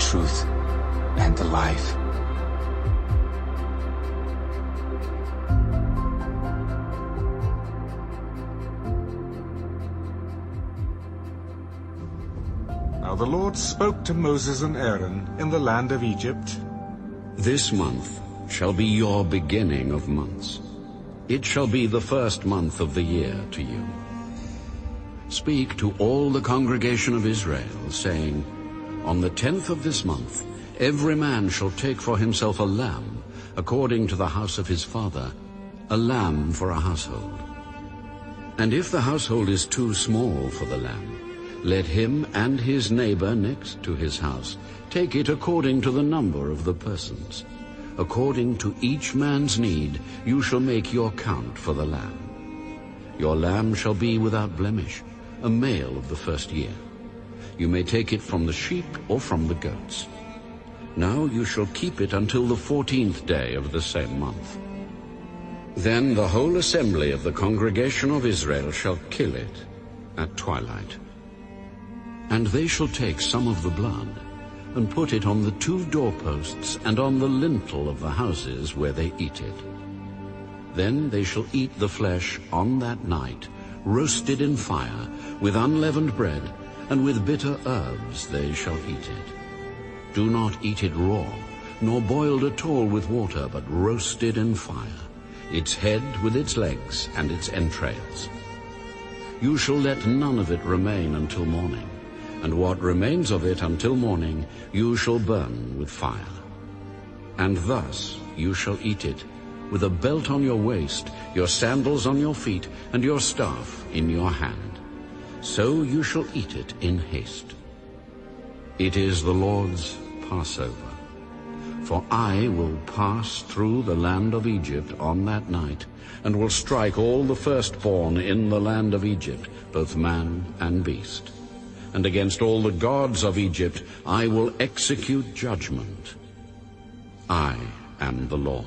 truth and the life. Now the Lord spoke to Moses and Aaron in the land of Egypt. This month shall be your beginning of months. It shall be the first month of the year to you. Speak to all the congregation of Israel, saying, On the 10th of this month, every man shall take for himself a lamb, according to the house of his father, a lamb for a household. And if the household is too small for the lamb, let him and his neighbor next to his house take it according to the number of the persons. According to each man's need, you shall make your count for the lamb. Your lamb shall be without blemish, a male of the first year. You may take it from the sheep or from the goats. Now you shall keep it until the 14th day of the same month. Then the whole assembly of the congregation of Israel shall kill it at twilight. And they shall take some of the blood, and put it on the 2 doorposts and on the lintel of the houses where they eat it. Then they shall eat the flesh on that night, roasted in fire, with unleavened bread, and with bitter herbs they shall eat it. Do not eat it raw, nor boiled at all with water, but roasted in fire, its head with its legs and its entrails. You shall let none of it remain until morning, and what remains of it until morning you shall burn with fire. And thus you shall eat it, with a belt on your waist, your sandals on your feet, and your staff in your hand. So you shall eat it in haste. It is the Lord's Passover. For I will pass through the land of Egypt on that night, and will strike all the firstborn in the land of Egypt, both man and beast. And against all the gods of Egypt I will execute judgment. I am the Lord.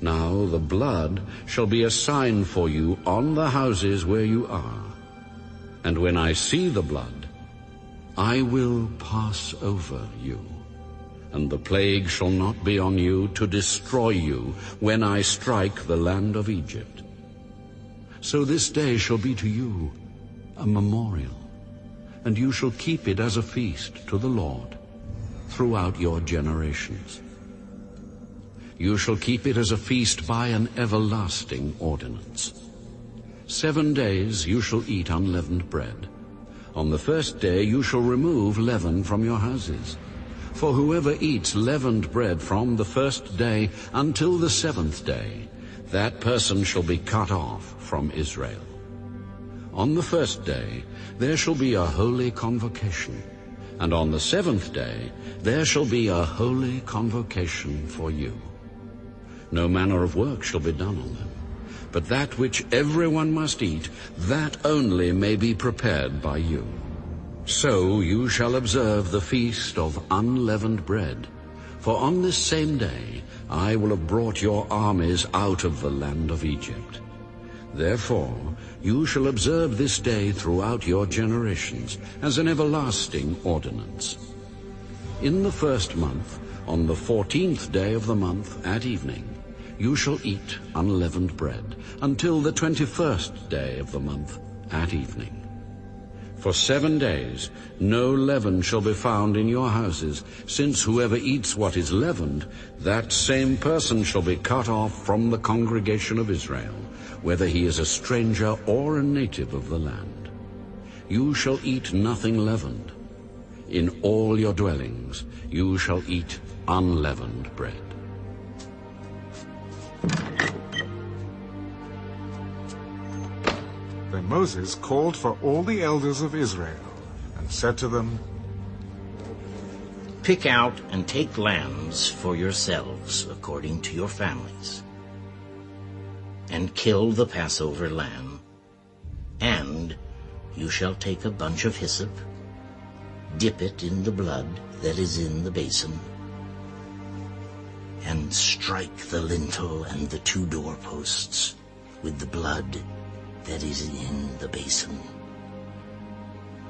Now the blood shall be a sign for you on the houses where you are. And when I see the blood, I will pass over you. And the plague shall not be on you to destroy you when I strike the land of Egypt. So this day shall be to you a memorial, and you shall keep it as a feast to the Lord throughout your generations. You shall keep it as a feast by an everlasting ordinance. 7 days you shall eat unleavened bread. On the first day you shall remove leaven from your houses. For whoever eats leavened bread from the first day until the 7th day, that person shall be cut off from Israel. On the first day there shall be a holy convocation, and on the 7th day there shall be a holy convocation for you. No manner of work shall be done on them, but that which everyone must eat, that only may be prepared by you. So you shall observe the feast of unleavened bread, for on this same day I will have brought your armies out of the land of Egypt. Therefore you shall observe this day throughout your generations as an everlasting ordinance. In the first month, on the 14th day of the month at evening, you shall eat unleavened bread until the 21st day of the month at evening. For 7 days no leaven shall be found in your houses, since whoever eats what is leavened, that same person shall be cut off from the congregation of Israel, whether he is a stranger or a native of the land. You shall eat nothing leavened. In all your dwellings you shall eat unleavened bread. Then Moses called for all the elders of Israel and said to them, Pick out and take lambs for yourselves according to your families, and kill the Passover lamb. And you shall take a bunch of hyssop, dip it in the blood that is in the basin, and strike the lintel and the 2 doorposts with the blood that is in the basin.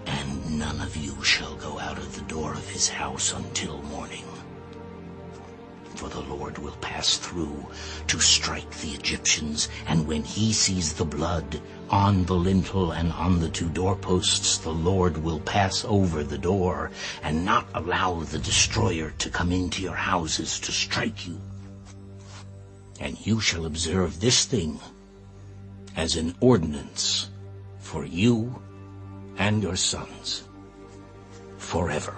And none of you shall go out of the door of his house until morning. For the Lord will pass through to strike the Egyptians, and when he sees the blood on the lintel and on the 2 doorposts, the Lord will pass over the door and not allow the destroyer to come into your houses to strike you. And you shall observe this thing as an ordinance for you and your sons forever.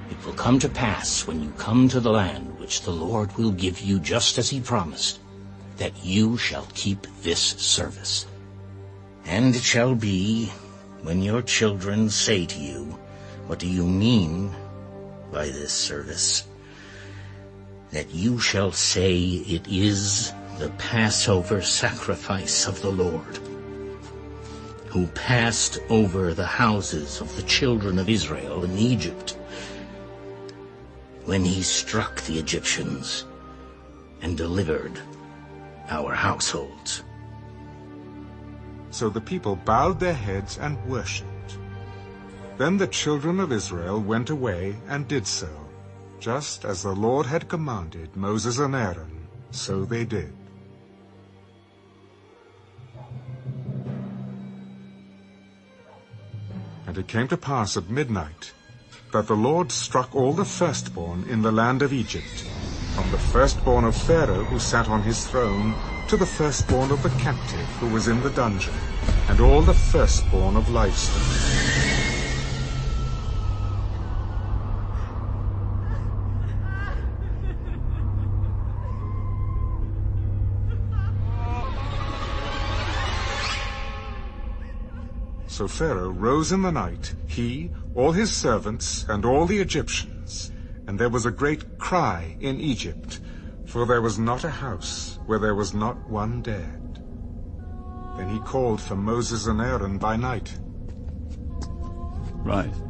It will come to pass when you come to the land which the Lord will give you, just as he promised, that you shall keep this service. And it shall be, when your children say to you, "What do you mean by this service?" that you shall say, "It is the Passover sacrifice of the Lord, who passed over the houses of the children of Israel in Egypt, when he struck the Egyptians and delivered our households." So the people bowed their heads and worshipped. Then the children of Israel went away and did so. Just as the Lord had commanded Moses and Aaron, so they did. And it came to pass at midnight that the Lord struck all the firstborn in the land of Egypt, from the firstborn of Pharaoh who sat on his throne, to the firstborn of the captive who was in the dungeon, and all the firstborn of livestock. So Pharaoh rose in the night, he, all his servants, and all the Egyptians, and there was a great cry in Egypt, for there was not a house where there was not one dead. Then he called for Moses and Aaron by night. "Rise,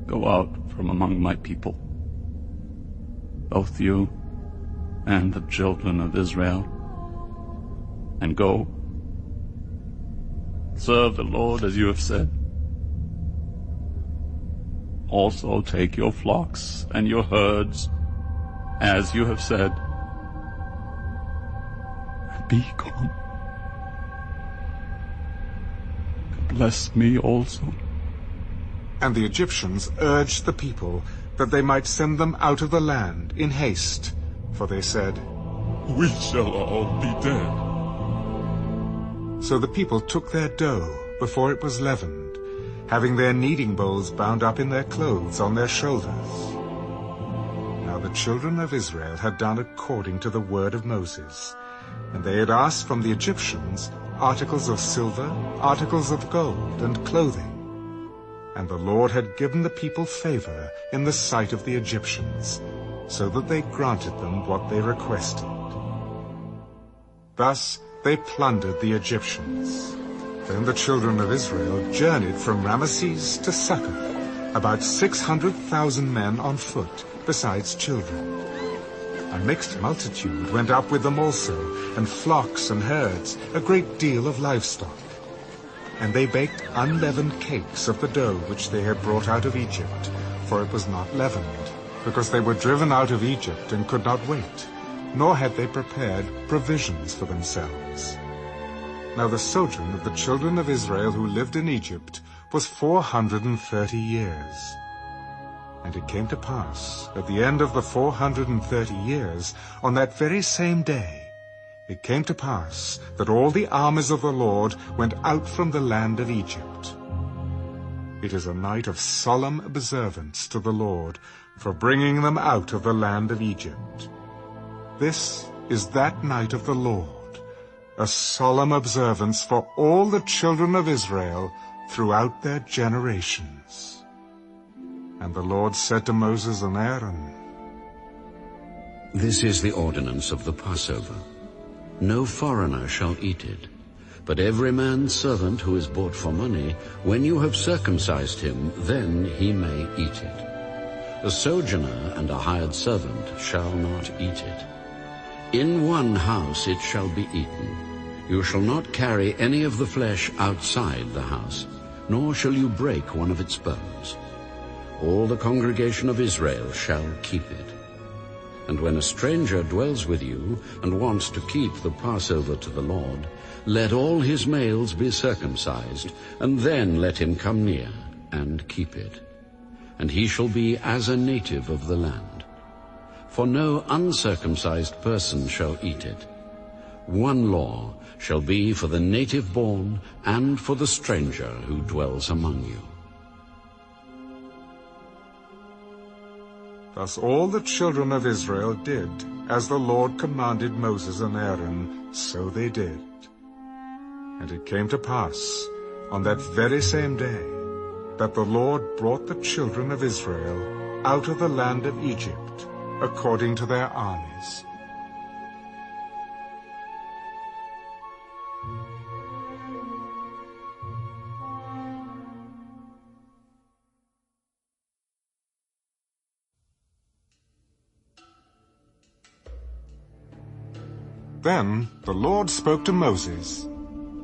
go out from among my people, both you and the children of Israel, and go. Serve the Lord as you have said. Also take your flocks and your herds as you have said, and be gone. Bless me also." And the Egyptians urged the people that they might send them out of the land in haste, for they said, "We shall all be dead." So the people took their dough before it was leavened, having their kneading bowls bound up in their clothes on their shoulders. Now the children of Israel had done according to the word of Moses, and they had asked from the Egyptians articles of silver, articles of gold, and clothing. And the Lord had given the people favor in the sight of the Egyptians, so that they granted them what they requested. Thus they plundered the Egyptians. Then the children of Israel journeyed from Ramesses to Succoth, about 600,000 men on foot, besides children. A mixed multitude went up with them also, and flocks and herds, a great deal of livestock. And they baked unleavened cakes of the dough which they had brought out of Egypt, for it was not leavened, because they were driven out of Egypt and could not wait, nor had they prepared provisions for themselves. Now the sojourn of the children of Israel who lived in Egypt was 430 years. And it came to pass, at the end of the 430 years, on that very same day, it came to pass that all the armies of the Lord went out from the land of Egypt. It is a night of solemn observance to the Lord for bringing them out of the land of Egypt. This is that night of the Lord, a solemn observance for all the children of Israel throughout their generations. And the Lord said to Moses and Aaron, This is the ordinance of the Passover. No foreigner shall eat it, but every man's servant who is bought for money, when you have circumcised him, then he may eat it. A sojourner and a hired servant shall not eat it. In one house it shall be eaten. You shall not carry any of the flesh outside the house, nor shall you break one of its bones. All the congregation of Israel shall keep it. And when a stranger dwells with you and wants to keep the Passover to the Lord, let all his males be circumcised, and then let him come near and keep it. And he shall be as a native of the land. For no uncircumcised person shall eat it. One law shall be for the native born and for the stranger who dwells among you. Thus all the children of Israel did, as the Lord commanded Moses and Aaron, so they did. And it came to pass, on that very same day, that the Lord brought the children of Israel out of the land of Egypt, according to their armies. Then the Lord spoke to Moses.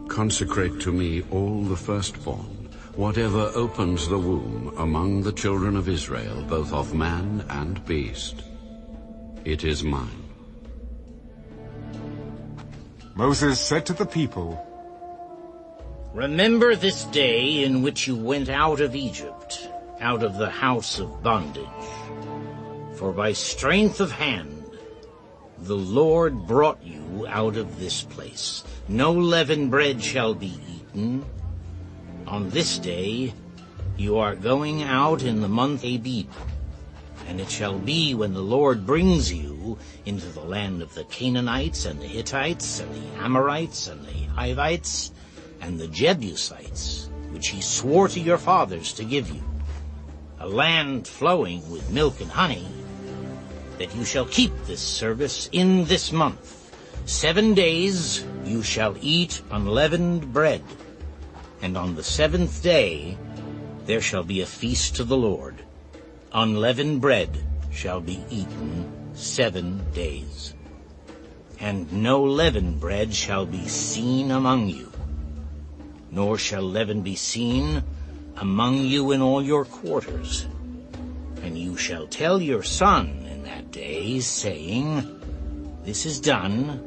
Consecrate to me all the firstborn, whatever opens the womb among the children of Israel, both of man and beast. It is mine. Moses said to the people, Remember this day in which you went out of Egypt, out of the house of bondage. For by strength of hand the Lord brought you out of this place. No leavened bread shall be eaten. On this day you are going out in the month Abib. And it shall be when the Lord brings you into the land of the Canaanites and the Hittites and the Amorites and the Hivites and the Jebusites, which he swore to your fathers to give you, a land flowing with milk and honey, that you shall keep this service in this month. 7 days you shall eat unleavened bread, and on the 7th day there shall be a feast to the Lord. Unleavened bread shall be eaten 7 days. And no leavened bread shall be seen among you, nor shall leaven be seen among you in all your quarters. And you shall tell your son in that day, saying, This is done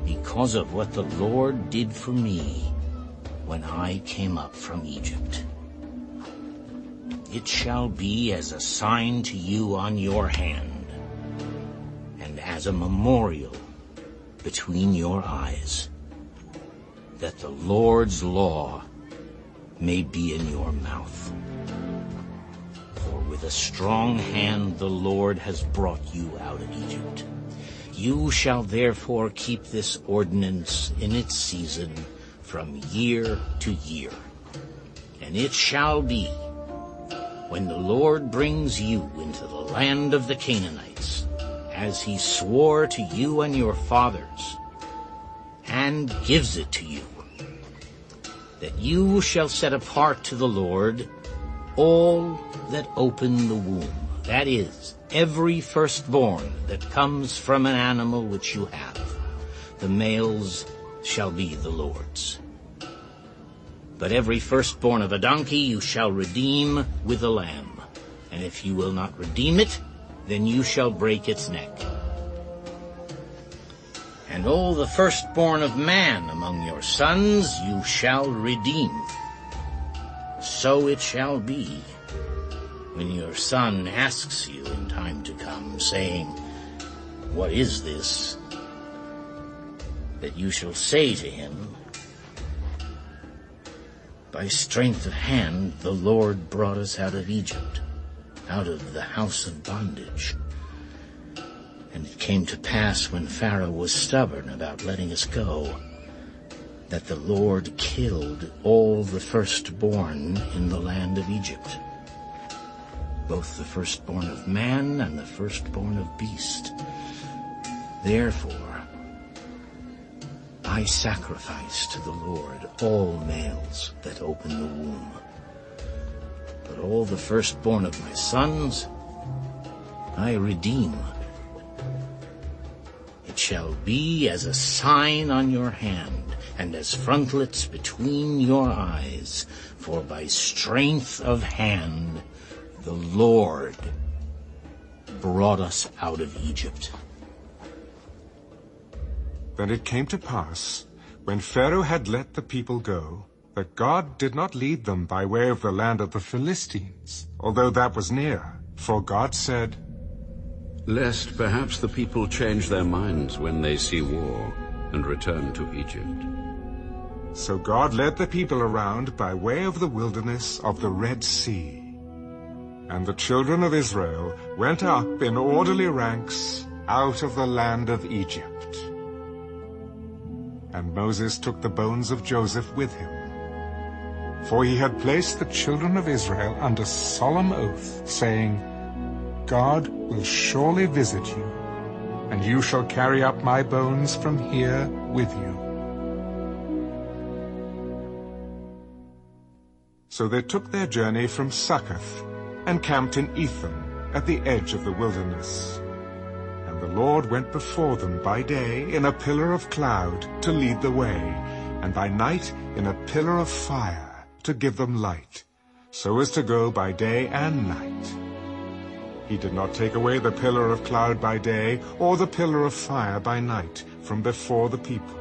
because of what the Lord did for me when I came up from Egypt. It shall be as a sign to you on your hand, and as a memorial between your eyes, that the Lord's law may be in your mouth. For with a strong hand the Lord has brought you out of Egypt. You shall therefore keep this ordinance in its season from year to year. And it shall be, when the Lord brings you into the land of the Canaanites, as he swore to you and your fathers, and gives it to you, that you shall set apart to the Lord all that open the womb, that is, every firstborn that comes from an animal which you have. The males shall be the Lord's. But every firstborn of a donkey you shall redeem with a lamb. And if you will not redeem it, then you shall break its neck. And all the firstborn of man among your sons you shall redeem. So it shall be, when your son asks you in time to come, saying, What is this? That you shall say to him, By strength of hand the Lord brought us out of Egypt, out of the house of bondage. And it came to pass, when Pharaoh was stubborn about letting us go, that the Lord killed all the firstborn in the land of Egypt, both the firstborn of man and the firstborn of beast. Therefore I sacrifice to the Lord all males that open the womb. But all the firstborn of my sons I redeem. It shall be as a sign on your hand, and as frontlets between your eyes, for by strength of hand the Lord brought us out of Egypt. Then it came to pass, when Pharaoh had let the people go, that God did not lead them by way of the land of the Philistines, although that was near. For God said, Lest perhaps the people change their minds when they see war and return to Egypt. So God led the people around by way of the wilderness of the Red Sea. And the children of Israel went up in orderly ranks out of the land of Egypt. And Moses took the bones of Joseph with him, for he had placed the children of Israel under solemn oath, saying, God will surely visit you, and you shall carry up my bones from here with you. So they took their journey from Succoth and camped in Etham at the edge of the wilderness. And the Lord went before them by day in a pillar of cloud to lead the way, and by night in a pillar of fire to give them light, so as to go by day and night. He did not take away the pillar of cloud by day or the pillar of fire by night from before the people.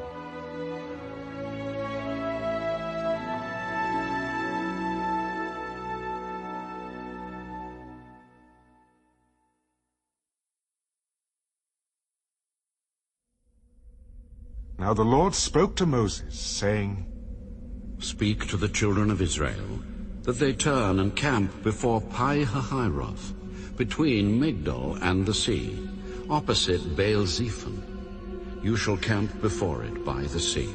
Now the Lord spoke to Moses, saying, Speak to the children of Israel, that they turn and camp before Pi-hahiroth, between Migdol and the sea, opposite Baal-zephon. You shall camp before it by the sea.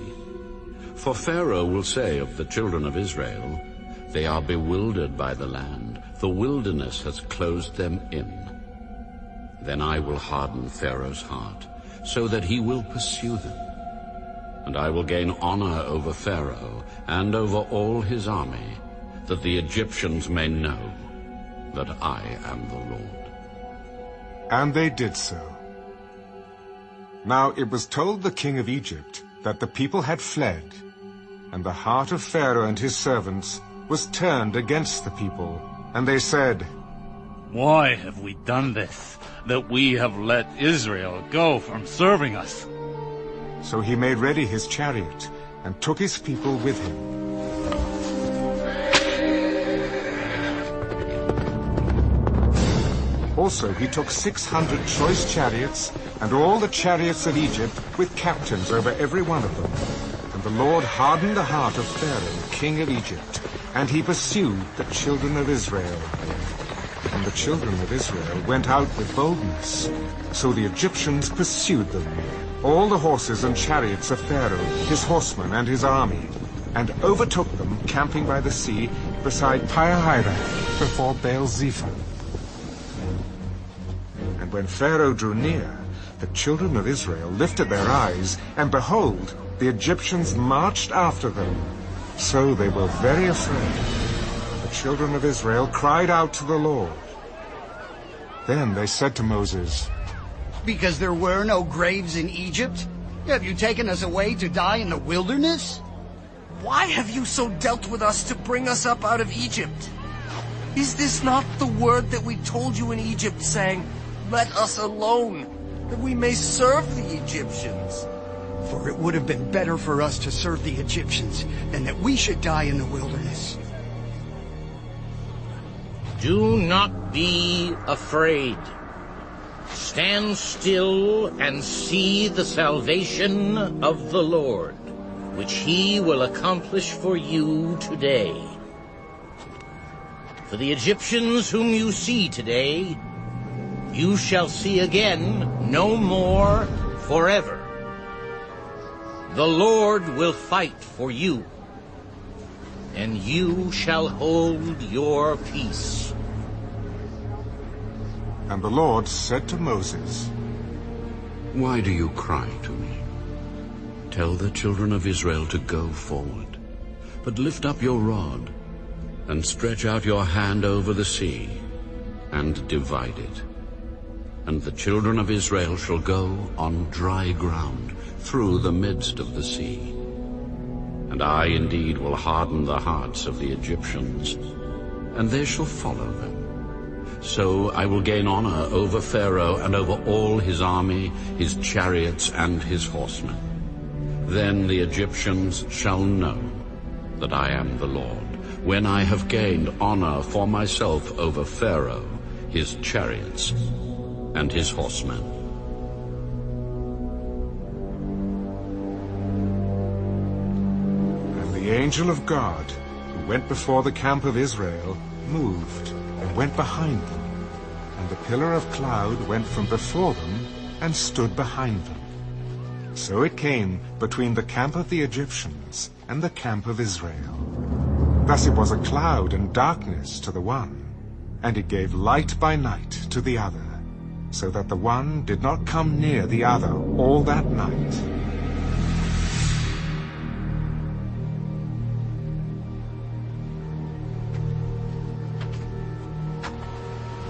For Pharaoh will say of the children of Israel, They are bewildered by the land, the wilderness has closed them in. Then I will harden Pharaoh's heart, so that he will pursue them. And I will gain honor over Pharaoh and over all his army, that the Egyptians may know that I am the Lord. And they did so. Now it was told the king of Egypt that the people had fled, and the heart of Pharaoh and his servants was turned against the people. And they said, Why have we done this, that we have let Israel go from serving us? So he made ready his chariot and took his people with him. Also he took 600 choice chariots and all the chariots of Egypt with captains over every one of them. And the Lord hardened the heart of Pharaoh, king of Egypt, and he pursued the children of Israel. And the children of Israel went out with boldness. So the Egyptians pursued them, all the horses and chariots of Pharaoh, his horsemen and his army, and overtook them camping by the sea beside Pi-hahiroth before Baal-zephon. And when Pharaoh drew near, the children of Israel lifted their eyes, and behold, the Egyptians marched after them. So they were very afraid. The children of Israel cried out to the Lord. Then they said to Moses, Because there were no graves in Egypt? Have you taken us away to die in the wilderness? Why have you so dealt with us to bring us up out of Egypt? Is this not the word that we told you in Egypt, saying, Let us alone, that we may serve the Egyptians? For it would have been better for us to serve the Egyptians than that we should die in the wilderness. Do not be afraid. Stand still and see the salvation of the Lord, which he will accomplish for you today. For the Egyptians whom you see today, you shall see again no more forever. The Lord will fight for you, and you shall hold your peace. And the Lord said to Moses, Why do you cry to me? Tell the children of Israel to go forward, but lift up your rod, and stretch out your hand over the sea, and divide it. and the children of Israel shall go on dry ground through the midst of the sea. And I indeed will harden the hearts of the Egyptians, and they shall follow them. So I will gain honor over Pharaoh and over all his army, his chariots, and his horsemen. Then the Egyptians shall know that I am the Lord, when I have gained honor for myself over Pharaoh, his chariots, and his horsemen. And the angel of God, who went before the camp of Israel, moved and went behind them, and the pillar of cloud went from before them and stood behind them. So it came between the camp of the Egyptians and the camp of Israel. Thus it was a cloud and darkness to the one, and it gave light by night to the other, so that the one did not come near the other all that night.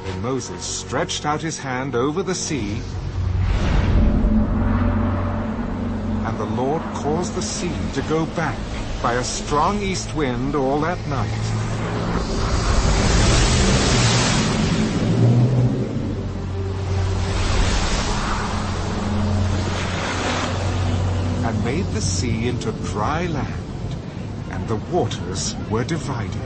Then Moses stretched out his hand over the sea, and the Lord caused the sea to go back by a strong east wind all that night. And made the sea into dry land, and the waters were divided.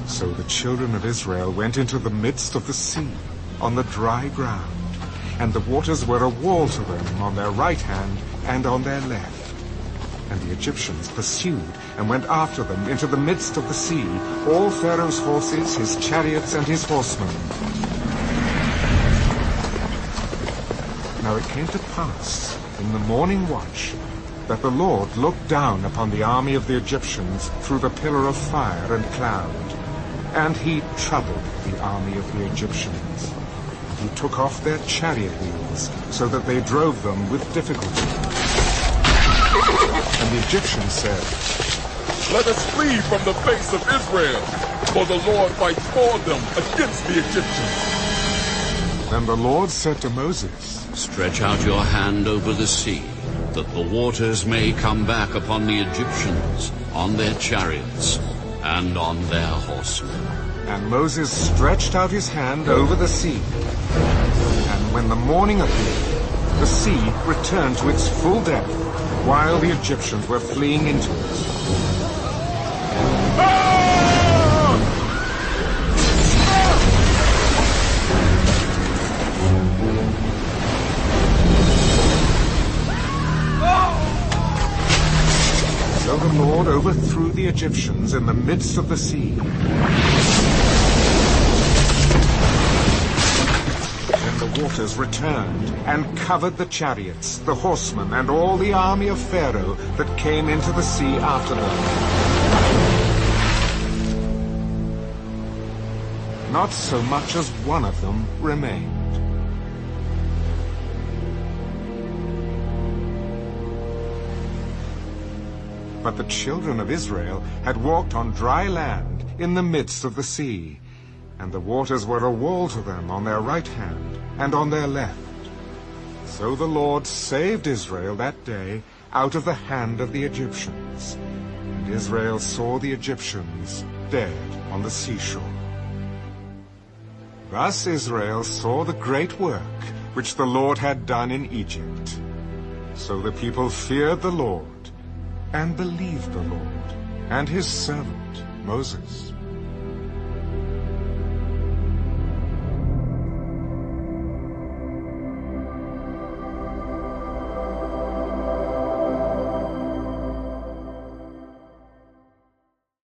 So the children of Israel went into the midst of the sea, on the dry ground, and the waters were a wall to them on their right hand and on their left. And the Egyptians pursued and went after them into the midst of the sea, all Pharaoh's horses, his chariots, and his horsemen. Now it came to pass in the morning watch that the Lord looked down upon the army of the Egyptians through the pillar of fire and cloud, and he troubled the army of the Egyptians. He took off their chariot wheels, so that they drove them with difficulty. And the Egyptians said, "Let us flee from the face of Israel, for the Lord fights for them against the Egyptians." Then the Lord said to Moses, Stretch out your hand over the sea, that the waters may come back upon the Egyptians, on their chariots, and on their horsemen. And Moses stretched out his hand over the sea. And when the morning appeared, the sea returned to its full depth, while the Egyptians were fleeing into it. So the Lord overthrew the Egyptians in the midst of the sea. Then the waters returned and covered the chariots, the horsemen, and all the army of Pharaoh that came into the sea after them. Not so much as one of them remained. But the children of Israel had walked on dry land in the midst of the sea, and the waters were a wall to them on their right hand and on their left. So the Lord saved Israel that day out of the hand of the Egyptians, and Israel saw the Egyptians dead on the seashore. Thus Israel saw the great work which the Lord had done in Egypt. So the people feared the Lord and believed the Lord and his servant Moses.